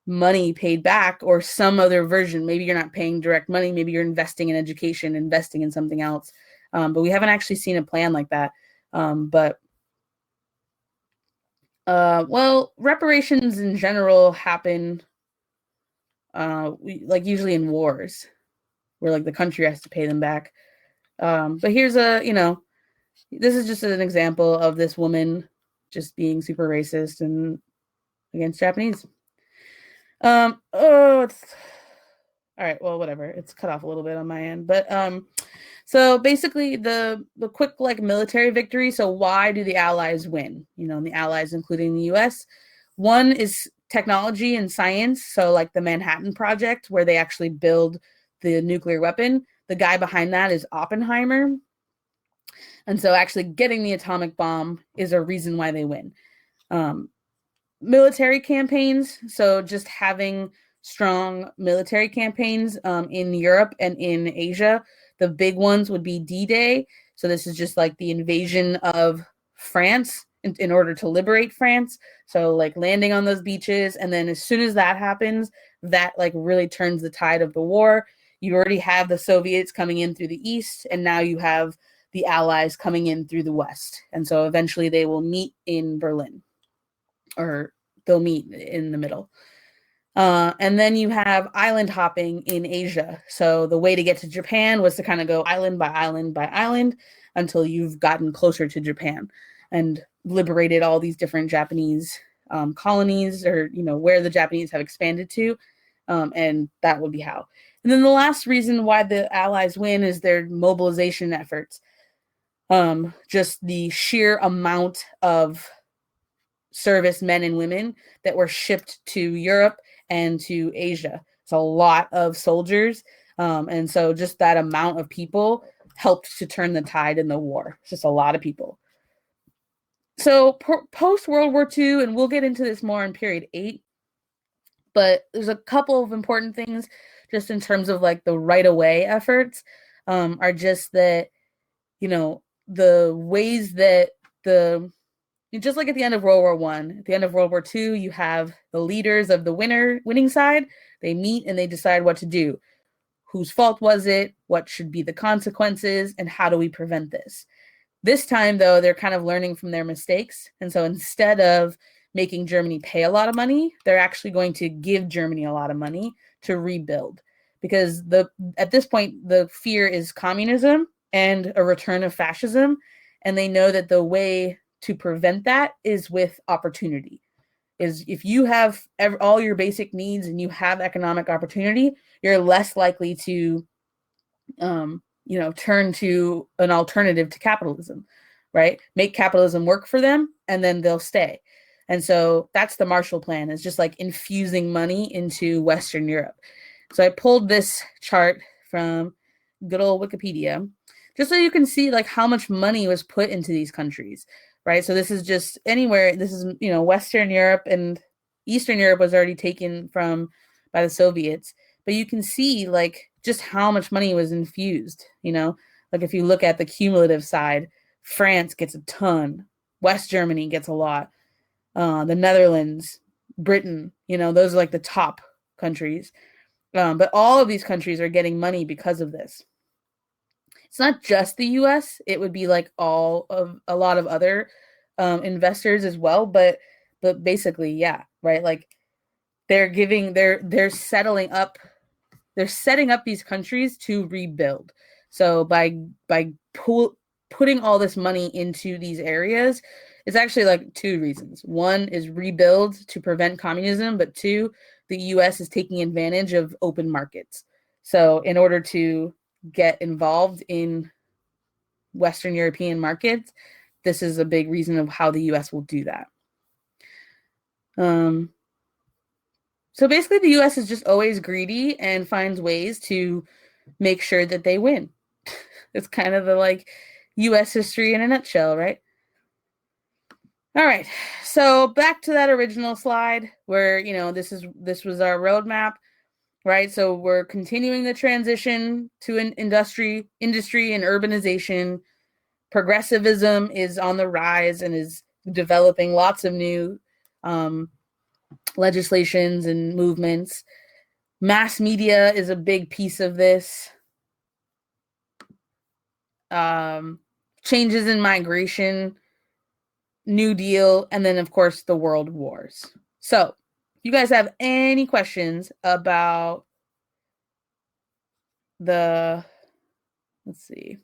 money paid back or some other version? Maybe you're not paying direct money. Maybe you're investing in education, investing in something else. But we haven't actually seen a plan like that. Well, reparations in general happen usually in wars where like the country has to pay them back. But here's this is just an example of this woman just being super racist and against Japanese. All right, well, whatever. It's cut off a little bit on my end. But so basically the quick like military victory. So why do the Allies win? The Allies, including the US. One is technology and science. So like the Manhattan Project, where they actually build the nuclear weapon. The guy behind that is Oppenheimer. And so actually getting the atomic bomb is a reason why they win. Military campaigns. So just having strong military campaigns in Europe and in Asia. The big ones would be D-Day. So this is just like the invasion of France in order to liberate France. So like landing on those beaches. And then as soon as that happens, that like really turns the tide of the war. You already have the Soviets coming in through the east, and now you have the Allies coming in through the west. And so eventually they will meet in Berlin, or they'll meet in the middle. And then you have island hopping in Asia. So the way to get to Japan was to kind of go island by island by island until you've gotten closer to Japan and liberated all these different Japanese colonies, or where the Japanese have expanded to. And that would be how. And then the last reason why the Allies win is their mobilization efforts. Just the sheer amount of service men and women that were shipped to Europe and to Asia. It's a lot of soldiers. And so just that amount of people helped to turn the tide in the war. It's just a lot of people. So post World War II, and we'll get into this more in period 8, but there's a couple of important things just in terms of like the right away efforts, are just that, you know, the ways that just like at the end of World War I, at the end of World War II, you have the leaders of the winning side. They meet and they decide what to do. Whose fault was it? What should be the consequences? And how do we prevent this? This time, though, they're kind of learning from their mistakes. And so instead of making Germany pay a lot of money, they're actually going to give Germany a lot of money to rebuild. Because at this point, the fear is communism and a return of fascism. And they know that the way to prevent that is with opportunity. Is if you have all your basic needs and you have economic opportunity, you're less likely to turn to an alternative to capitalism, right? Make capitalism work for them and then they'll stay. And so that's the Marshall Plan, is just like infusing money into Western Europe. So I pulled this chart from good old Wikipedia, just so you can see like how much money was put into these countries, right? So this is just anywhere, this is, Western Europe, and Eastern Europe was already taken by the Soviets. But you can see like just how much money was infused, like if you look at the cumulative side, France gets a ton, West Germany gets a lot, the Netherlands, Britain, those are like the top countries. But all of these countries are getting money because of this. It's not just the US, it would be like a lot of other investors as well. But basically, yeah, right? Like they're setting up these countries to rebuild. So by putting all this money into these areas, it's actually like two reasons. One is rebuild to prevent communism, but two, the US is taking advantage of open markets. So in order to get involved in Western European markets, this is a big reason of how the US will do that. So basically the US is just always greedy and finds ways to make sure that they win. It's kind of the like US history in a nutshell, right? All right, so back to that original slide where, this was our roadmap, right? So we're continuing the transition to an industry and urbanization. Progressivism is on the rise and is developing lots of new legislations and movements. Mass media is a big piece of this. Changes in migration, New Deal, and then, of course, the world wars. So, if you guys have any questions about let's see.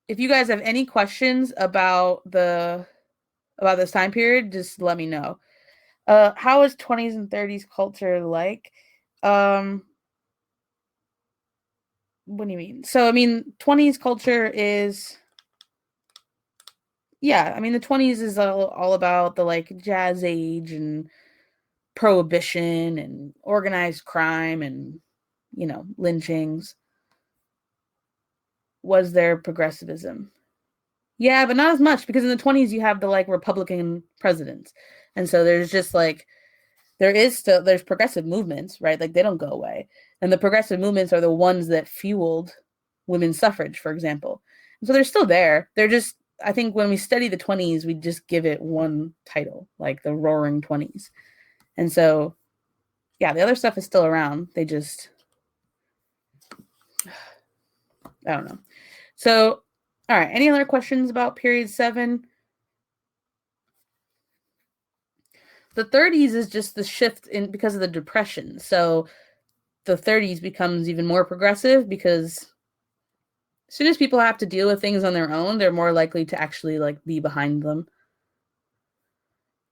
If you guys have any questions about this time period, just let me know. How is 20s and 30s culture like? What do you mean? So, 20s culture is... Yeah, the 20s is all about the like jazz age and prohibition and organized crime and, lynchings. Was there progressivism? Yeah, but not as much, because in the 20s you have the like Republican presidents. And so there's just like, there's progressive movements, right? Like they don't go away. And the progressive movements are the ones that fueled women's suffrage, for example. And so they're still there. They're just, I think when we study the 20s, we just give it one title, like the Roaring Twenties. And so, yeah, the other stuff is still around. They just, I don't know. So, all right, any other questions about period 7? The 30s is just the shift in because of the Depression. So the 30s becomes even more progressive because as soon as people have to deal with things on their own, they're more likely to actually like be behind them.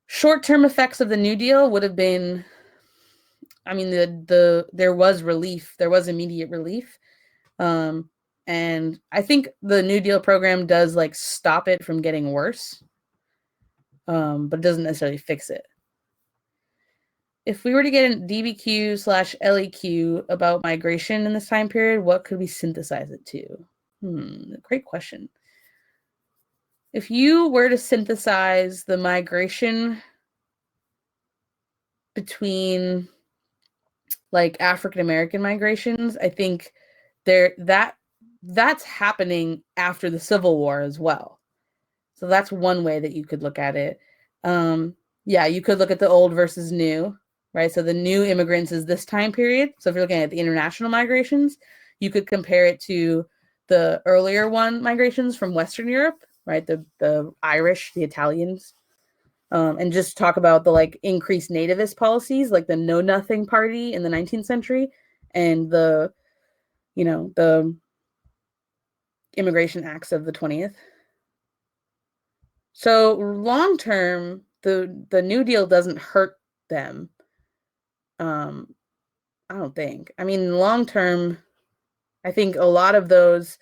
Short-term effects of the New Deal would have been I mean, there was relief, there was immediate relief. And I think the New Deal program does like stop it from getting worse, but doesn't necessarily fix it. If we were to get a DBQ/LEQ about migration in this time period, what could we synthesize it to? Great question. If you were to synthesize the migration between like African American migrations, I think that's happening after the Civil War as well. So that's one way that you could look at it. Yeah, you could look at the old versus new, right? So the new immigrants is this time period. So if you're looking at the international migrations, you could compare it to the earlier one migrations from Western Europe, right? The Irish, the Italians, and just talk about the like increased nativist policies, like the Know Nothing Party in the 19th century, and the immigration acts of the 20th. So long term, the New Deal doesn't hurt them. I don't think. I mean, long term, I think a lot of the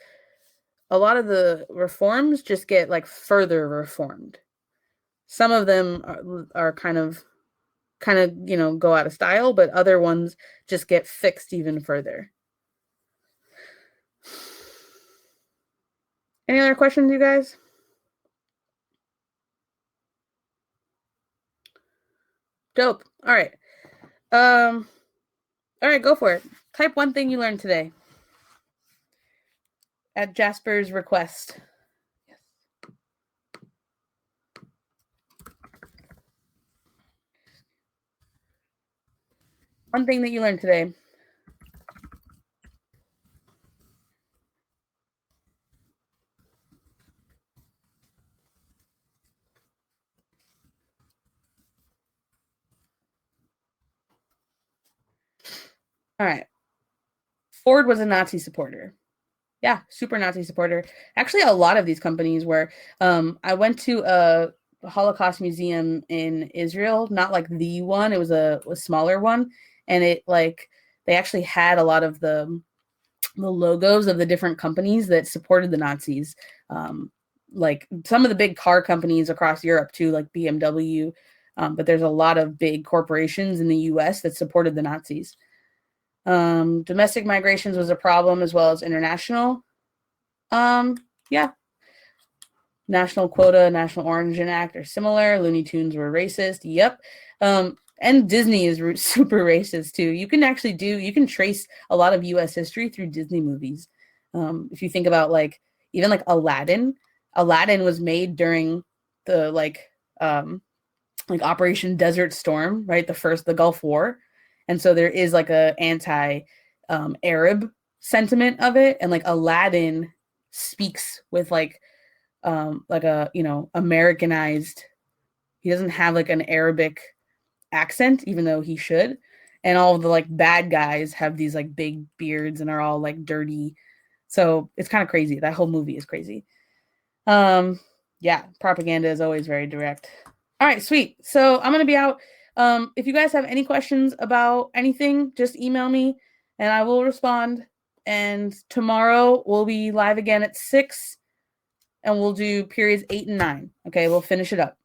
reforms just get like further reformed. Some of them are kind of go out of style, but other ones just get fixed even further. Any other questions, you guys? Dope. All right. All right, go for it. Type one thing you learned today at Jasper's request. Yes. One thing that you learned today. All right. Ford was a Nazi supporter. Yeah, super Nazi supporter. Actually, a lot of these companies were. I went to a Holocaust museum in Israel, not like the one. It was a smaller one, and it like they actually had a lot of the logos of the different companies that supported the Nazis. Like some of the big car companies across Europe too, like BMW. But there's a lot of big corporations in the U.S. that supported the Nazis. Domestic migrations was a problem as well as international. Yeah. National quota, National Origin Act are similar. Looney Tunes were racist. Yep. And Disney is super racist too. You can trace a lot of US history through Disney movies. If you think about like even like Aladdin was made during the like Operation Desert Storm, right? The Gulf War. And so there is like a anti Arab sentiment of it. And like Aladdin speaks with like a, Americanized, he doesn't have like an Arabic accent, even though he should. And all of the like bad guys have these like big beards and are all like dirty. So it's kind of crazy. That whole movie is crazy. Yeah, propaganda is always very direct. All right, sweet. So I'm going to be out. If you guys have any questions about anything, just email me and I will respond. And tomorrow we'll be live again at 6 and we'll do periods 8 and 9. Okay, we'll finish it up.